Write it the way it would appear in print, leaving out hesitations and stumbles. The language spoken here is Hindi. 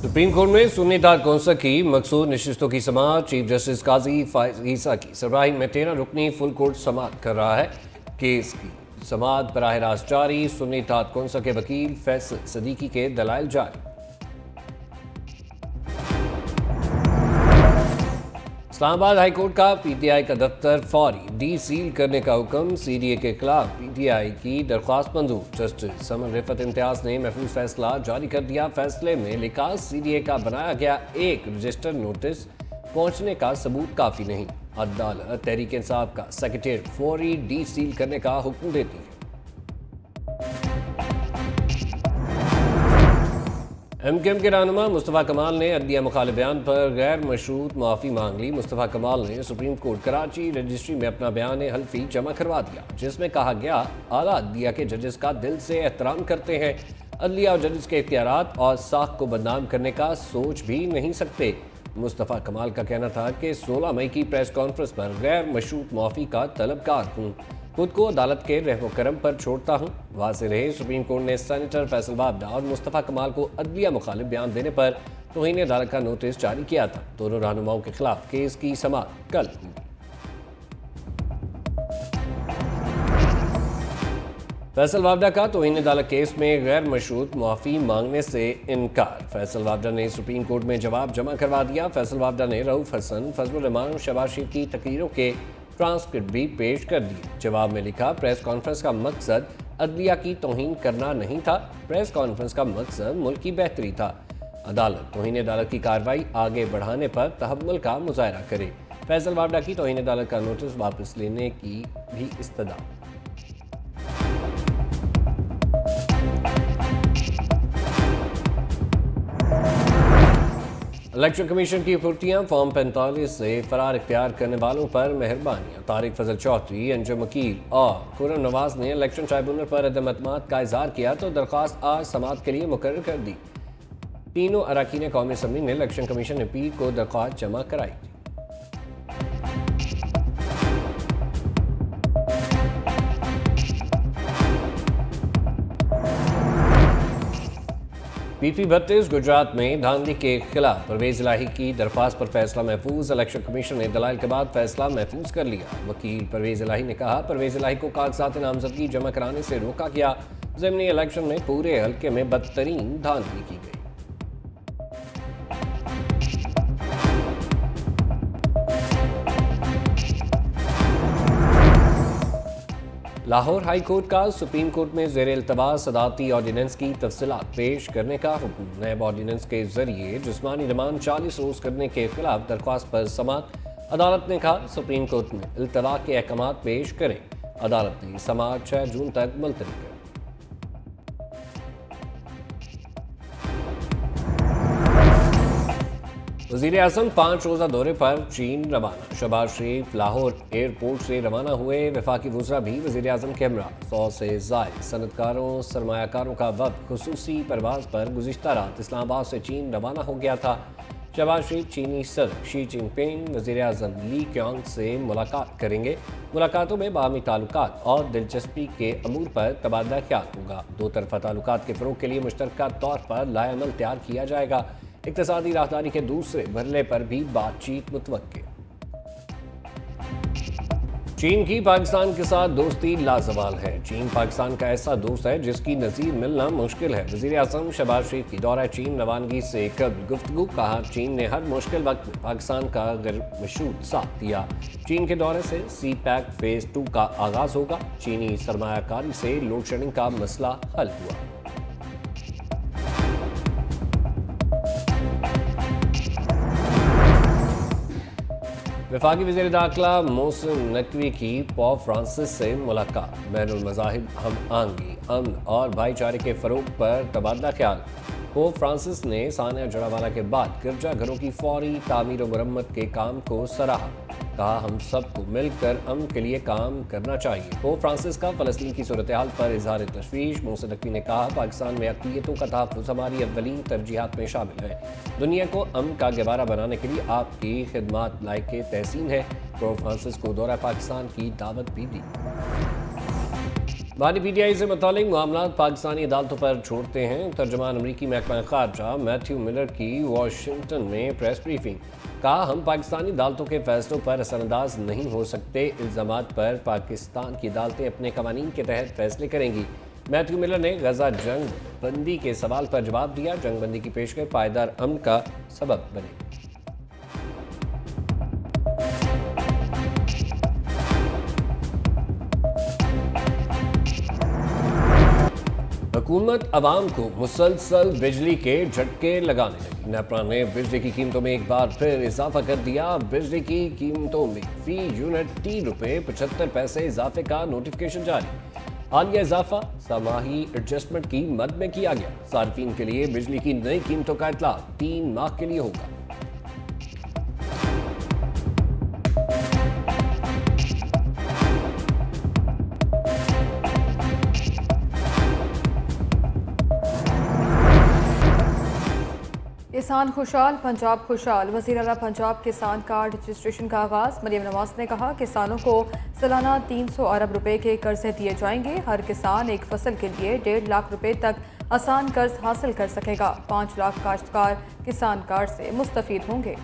सुप्रीम कोर्ट में सुन्नी तार कौंसल की मकसूद नशिस्तों की समाअत चीफ जस्टिस काजी फायज ईसा की सरबराही में 13 रुकनी फुल कोर्ट समाअत कर रहा है। केस की समाअत बराह रास्त जारी, सुन्नी तार कौंसल के वकील फैसल सदीकी के दलाइल जारी। इस्लामाबाद हाईकोर्ट का पीटीआई का दफ्तर फौरी डी सील करने का हुक्म, सीडीए के खिलाफ पीटीआई की दरख्वास्त मंजूर। जस्टिस समन रिफत इम्तियाज ने महफूज फैसला जारी कर दिया। फैसले में लिखा, सीडीए का बनाया गया एक रजिस्टर नोटिस पहुंचने का सबूत काफी नहीं। अदालत तहरीक इंसाफ का सेक्रेटेरिएट फौरी डी सील करने का हुक्म देती है। एमकेएम के रहनुमा मुस्तफ़ा कमाल ने अदलिया मुखालिफ बयान पर गैर मशरूत माफ़ी मांग ली। मुस्तफ़ा कमाल ने सुप्रीम कोर्ट कराची रजिस्ट्री में अपना बयान हल्फी जमा करवा दिया, जिसमें कहा गया आला अदलिया के जजेस का दिल से एहतराम करते हैं। अदलिया और जजेस के इख्तियारात और साख को बदनाम करने का सोच भी नहीं सकते। मुस्तफ़ा कमाल का कहना था कि 16 मई की प्रेस कॉन्फ्रेंस पर गैर मशरूत माफ़ी का तलबकार हूँ, खुद को अदालत के रहमो करम पर छोड़ता हूँ। वाज़ेह रहे, सुप्रीम कोर्ट ने सेनेटर फैसल वाबडा और मुस्तफ़ा कमाल को अदलिया मुखालिफ बयान देने पर तौहीन अदालत का नोटिस जारी किया था। दोनों रहनुमाओं के खिलाफ केस की समाअत कल हुई। फैसल वाबडा का तौहीन अदालत केस में गैर मशरूत माफ़ी मांगने से इनकार। फैसल वाबडा ने सुप्रीम कोर्ट में जवाब जमा करवा दिया। फैसल वाबडा ने रऊफ हसन, फजलुर रहमान और शहबाज शरीफ की तकरीरों के ट्रांसक्रिप्ट भी पेश कर दी। जवाब में लिखा, प्रेस कॉन्फ्रेंस का मकसद अदलिया की तौहीन करना नहीं था, प्रेस कॉन्फ्रेंस का मकसद मुल्क की बेहतरी था। अदालत तौहीन अदालत की कार्रवाई आगे बढ़ाने पर तहम्मुल का मुजाहरा करे। फैसल वाबडा की तौहीन अदालत का नोटिस वापस लेने की भी इस्तदा। इलेक्शन कमीशन की फुर्तियां, फॉर्म 45 से फरार इख्तियार करने वालों पर मेहरबानियां। तारिक फजल चौधरी, अंजुम वकील और खुर्रम नवाज ने इलेक्शन ट्राइब्यूनल पर अदम एतमाद का इजहार किया तो दरख्वास्त आज समाअत के लिए मुकर्रर कर दी। तीनों अरकान कौमी असम्बली ने इलेक्शन कमीशन ने पीर को दरख्वास्त जमा कराई थी। पीपी 32 गुजरात में धांधली के खिलाफ परवेज इलाही की दरख्वास्त पर फैसला महफूज। इलेक्शन कमीशन ने दलाइल के बाद फैसला महफूज कर लिया। वकील परवेज इलाही ने कहा, परवेज इलाही को कागजात नामजदगी जमा कराने से रोका गया। ज़िमनी इलेक्शन में पूरे हल्के में बदतरीन धांधली की गई। लाहौर हाई कोर्ट का सुप्रीम कोर्ट में ज़ेर इल्तवा सदारती ऑर्डीनेंस की तफसीलात पेश करने का हुक्म। नैब ऑर्डीनेंस के जरिए जिस्मानी रिमांड 40 रोज करने के खिलाफ दरख्वास्त पर समाअत। अदालत ने कहा, सुप्रीम कोर्ट में इल्तवा के अहकामात पेश करें। अदालत ने समाअत 6 जून तक मुलतवी कर। वज़ीर आज़म 5 रोज़ा दौरे पर चीन रवाना। शहबाज शरीफ लाहौर एयरपोर्ट से रवाना हुए। वफाकी वज़रा भी वज़ीर आज़म के हमरा। 100 से ज़ायद सनतकारों सरमायाकारों का वफ़द खुसूसी परवाज़ पर गुज़िश्ता रात इस्लामाबाद से चीन रवाना हो गया था। शहबाज शरीफ चीनी सदर शी जिनपिंग, वज़ीर आज़म ली क्यांग से मुलाकात करेंगे। मुलाकातों में बाहमी ताल्लुकात और दिलचस्पी के अमूर पर तबादला ख्याल होगा। दो तरफ़ा ताल्लुकात के फ़रोग़ के लिए मुश्तरका तौर पर लाएअमल तैयार किया जाएगा। इक़्तिसादी राहदारी के दूसरे मरहले पर भी बातचीत मुतवक्के। चीन की पाकिस्तान के साथ दोस्ती लाजवाल है। चीन पाकिस्तान का ऐसा दोस्त है जिसकी नज़ीर मिलना मुश्किल है। वज़ीर आज़म शहबाज शरीफ की दौरा चीन रवानगी से कबल गुफ्तगू। कहा, चीन ने हर मुश्किल वक्त में पाकिस्तान का गैर मशरूत साथ दिया। चीन के दौरे से सी पैक फेज़ 2 का आगाज़ होगा। चीनी सरमायाकारी से लोड शेडिंग का मसला हल हुआ। वफाकी वज़ीर दाखिला मोहसिन नकवी की पोप फ्रांसिस से मुलाकात। बैनुल मज़ाहिब हम आहंगी, अमन और भाईचारे के फ़रोग़ पर तबादला ख्याल। पोप फ्रांसिस ने सानिया जड़ावाला के बाद गिरजाघरों की फौरी तामीर और मरम्मत के काम को सराहा। कहा, हम सबको मिलकर अमन के लिए काम करना चाहिए। पोप फ्रांसिस का फ़लस्तीन की सूरत हाल पर इज़हार तशवीश। मोहसिन नकवी ने कहा, पाकिस्तान में अक़लियतों का तहफ़्फ़ुज़ हमारी अव्वलीन तरजीहात में शामिल है। दुनिया को अमन का गवारा बनाने के लिए आपकी खिदमत लायक तहसीन है। पोप फ्रांसिस को दौरा पाकिस्तान की दावत भी दी। बानी पीटीआई से मुतालिक मामला पाकिस्तानी अदालतों पर छोड़ते हैं। तर्जमान अमरीकी महकमा खारजा मैथ्यू मिलर की वाशिंगटन में प्रेस ब्रीफिंग। कहा, हम पाकिस्तानी अदालतों के फैसलों पर असरअंदाज नहीं हो सकते। इल्ज़ामात पर पाकिस्तान की अदालतें अपने कवानीन के तहत फैसले करेंगी। मैथ्यू मिलर ने गजा जंग बंदी के सवाल पर जवाब दिया। जंग बंदी की पेशकश पायदार अमन का सबब बने। हुकूमत आवाम को मुसलसल बिजली के झटके लगाने लगी। नेपरा ने बिजली की कीमतों में एक बार फिर इजाफा कर दिया। बिजली की कीमतों में फी यूनिट ₹3.75 इजाफे का नोटिफिकेशन जारी। हालिया इजाफा समाही एडजस्टमेंट की मद में किया गया। सार्फिन के लिए बिजली की नई कीमतों का इतलाक 3 माह के लिए होगा। किसान खुशहाल, पंजाब खुशहाल। वज़ीर आला पंजाब किसान कार्ड रजिस्ट्रेशन का आगाज़। मरियम नवाज ने कहा, किसानों को सालाना 300 अरब रुपए के कर्जे दिए जाएंगे। हर किसान एक फसल के लिए 1.5 लाख रुपए तक आसान कर्ज हासिल कर सकेगा। 5 लाख काश्तकार किसान कार्ड से मुस्तफीद होंगे।